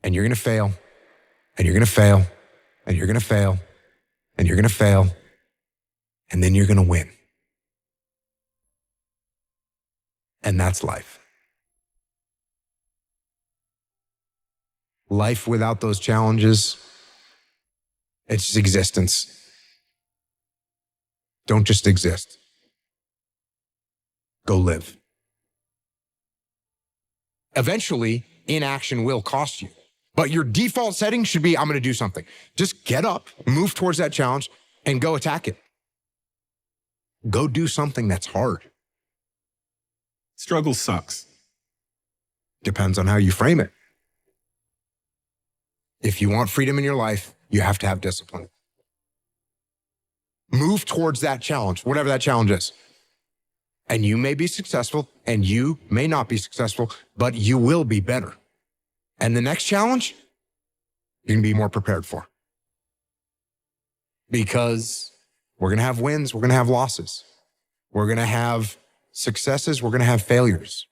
and you're going to fail, and you're going to fail, and you're going to fail, and you're going to fail, and then you're going to win. And that's life. Life without those challenges, it's just existence. Don't just exist. Go live. Eventually, inaction will cost you. But your default setting should be, I'm going to do something. Just get up, move towards that challenge, and go attack it. Go do something that's hard. Struggle sucks. Depends on how you frame it. If you want freedom in your life, you have to have discipline. Move towards that challenge, whatever that challenge is. And you may be successful and you may not be successful, but you will be better. And the next challenge, you can be more prepared for. Because we're going to have wins, we're going to have losses. We're going to have successes, we're going to have failures.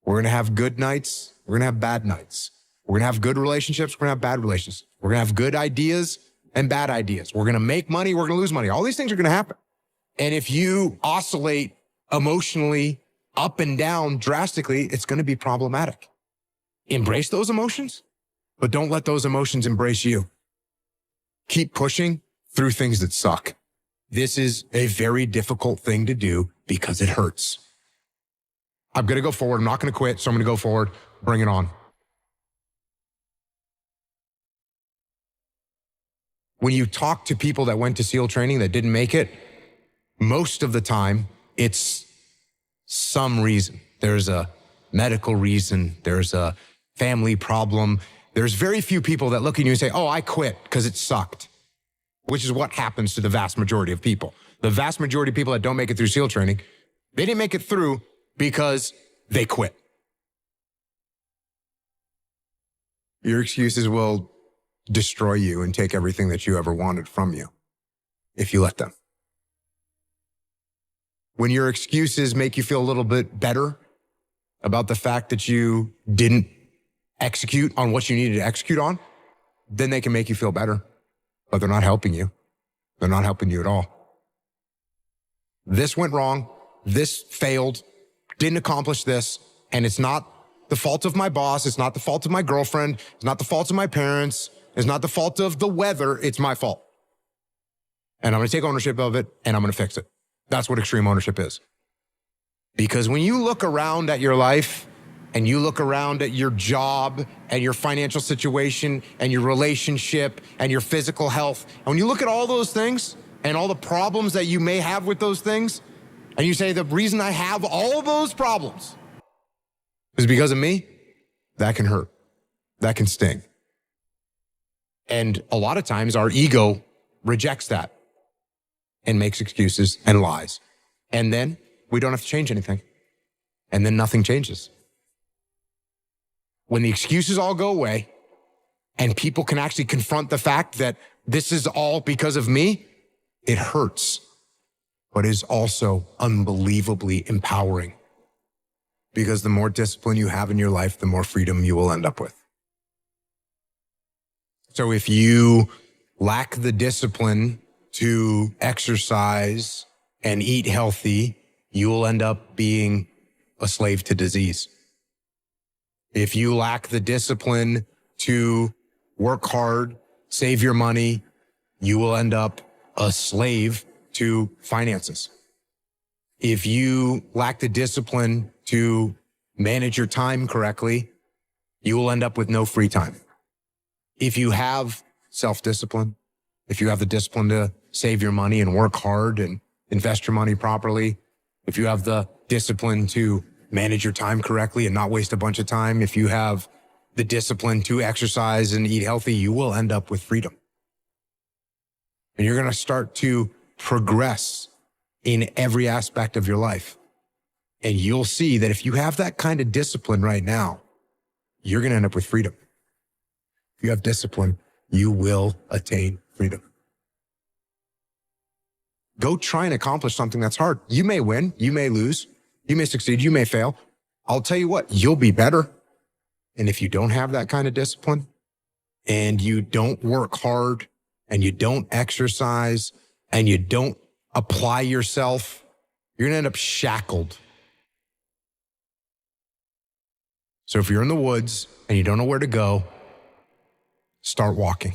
We're going to have good nights, we're going to have bad nights. We're going to have good relationships, we're going to have bad relationships. We're going to have good ideas and bad ideas. We're going to make money, we're going to lose money. All these things are going to happen. And if you oscillate emotionally up and down drastically, it's going to be problematic. Embrace those emotions, but don't let those emotions embrace you. Keep pushing through things that suck. This is a very difficult thing to do because it hurts. I'm going to go forward. I'm not going to quit, so I'm going to go forward. Bring it on. When you talk to people that went to SEAL training that didn't make it, most of the time, it's some reason. There's a medical reason. There's a family problem. There's very few people that look at you and say, oh, I quit because it sucked, which is what happens to the vast majority of people. The vast majority of people that don't make it through SEAL training, they didn't make it through because they quit. Your excuses will destroy you and take everything that you ever wanted from you if you let them. When your excuses make you feel a little bit better about the fact that you didn't execute on what you needed to execute on, then they can make you feel better, but they're not helping you. They're not helping you at all. This went wrong. This failed, didn't accomplish this, and it's not the fault of my boss. It's not the fault of my girlfriend. It's not the fault of my parents. It's not the fault of the weather. It's my fault. And I'm going to take ownership of it, and I'm going to fix it. That's what extreme ownership is. Because when you look around at your life and you look around at your job and your financial situation and your relationship and your physical health, and when you look at all those things and all the problems that you may have with those things, and you say, the reason I have all those problems is because of me, that can hurt. That can sting. And a lot of times our ego rejects that and makes excuses and lies. And then we don't have to change anything. And then nothing changes. When the excuses all go away and people can actually confront the fact that this is all because of me, it hurts, but is also unbelievably empowering. Because the more discipline you have in your life, the more freedom you will end up with. So if you lack the discipline to exercise and eat healthy, you will end up being a slave to disease. If you lack the discipline to work hard, save your money, you will end up a slave to finances. If you lack the discipline to manage your time correctly, you will end up with no free time. If you have self-discipline, if you have the discipline to save your money and work hard and invest your money properly, if you have the discipline to manage your time correctly and not waste a bunch of time, if you have the discipline to exercise and eat healthy, you will end up with freedom. And you're going to start to progress in every aspect of your life. And you'll see that if you have that kind of discipline right now, you're going to end up with freedom. If you have discipline, you will attain freedom. Go try and accomplish something that's hard. You may win, you may lose, you may succeed, you may fail. I'll tell you what, you'll be better. And if you don't have that kind of discipline, and you don't work hard and you don't exercise and you don't apply yourself, you're going to end up shackled. So if you're in the woods and you don't know where to go, start walking.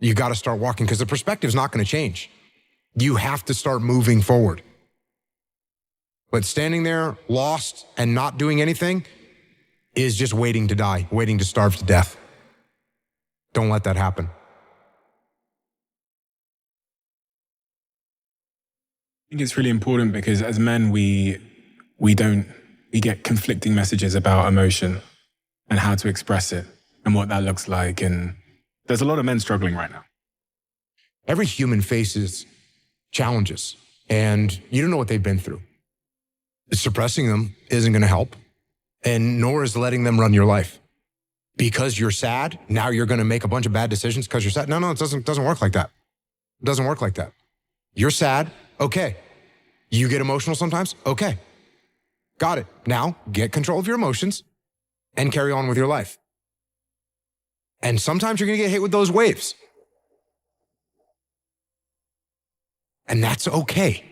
You got to start walking because the perspective is not going to change. You have to start moving forward. But standing there lost and not doing anything is just waiting to die, waiting to starve to death. Don't let that happen. I think it's really important because as men, we get conflicting messages about emotion and how to express it and what that looks like. And there's a lot of men struggling right now. Every human faces challenges and you don't know what they've been through. Suppressing them isn't going to help, and nor is letting them run your life. Because you're sad, now you're going to make a bunch of bad decisions because you're sad. No, it doesn't work like that. It doesn't work like that. You're sad, okay. You get emotional sometimes, okay. Got it. Now get control of your emotions and carry on with your life. And sometimes you're going to get hit with those waves. And that's okay.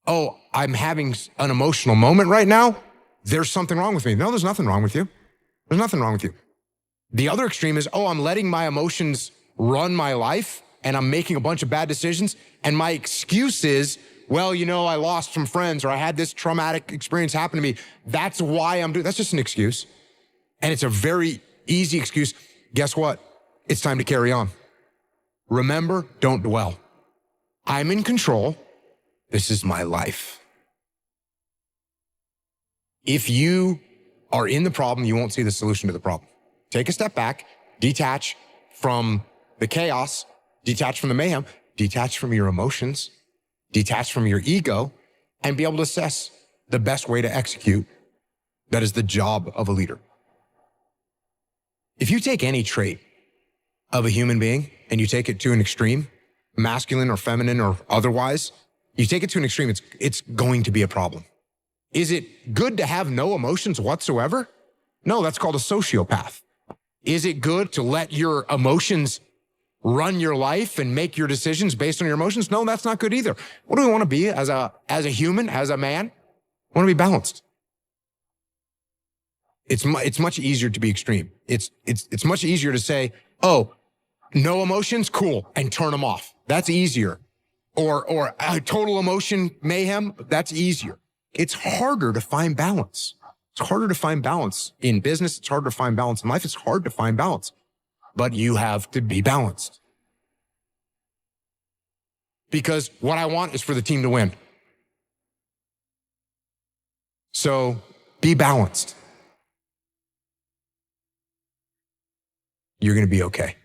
Oh, I'm having an emotional moment right now. There's something wrong with me. No, there's nothing wrong with you. There's nothing wrong with you. The other extreme is, oh, I'm letting my emotions run my life and I'm making a bunch of bad decisions. And my excuse is, well, I lost some friends or I had this traumatic experience happen to me. That's why I'm doing, that's just an excuse. And it's a very easy excuse. Guess what? It's time to carry on. Remember, don't dwell. I'm in control. This is my life. If you are in the problem, you won't see the solution to the problem. Take a step back, detach from the chaos, detach from the mayhem, detach from your emotions, detach from your ego, and be able to assess the best way to execute. That is the job of a leader. If you take any trait of a human being and you take it to an extreme, masculine or feminine or otherwise, you take it to an extreme, it's going to be a problem. Is it good to have no emotions whatsoever? No, that's called a sociopath. Is it good to let your emotions run your life and make your decisions based on your emotions? No, that's not good either. What do we want to be as a human, as a man? We want to be balanced. It's much easier to be extreme. It's much easier to say, oh, no emotions, cool, and turn them off. That's easier. Or total emotion mayhem, that's easier. It's harder to find balance. It's harder to find balance in business. It's harder to find balance in life. It's hard to find balance, but you have to be balanced. Because what I want is for the team to win. So be balanced. You're going to be okay.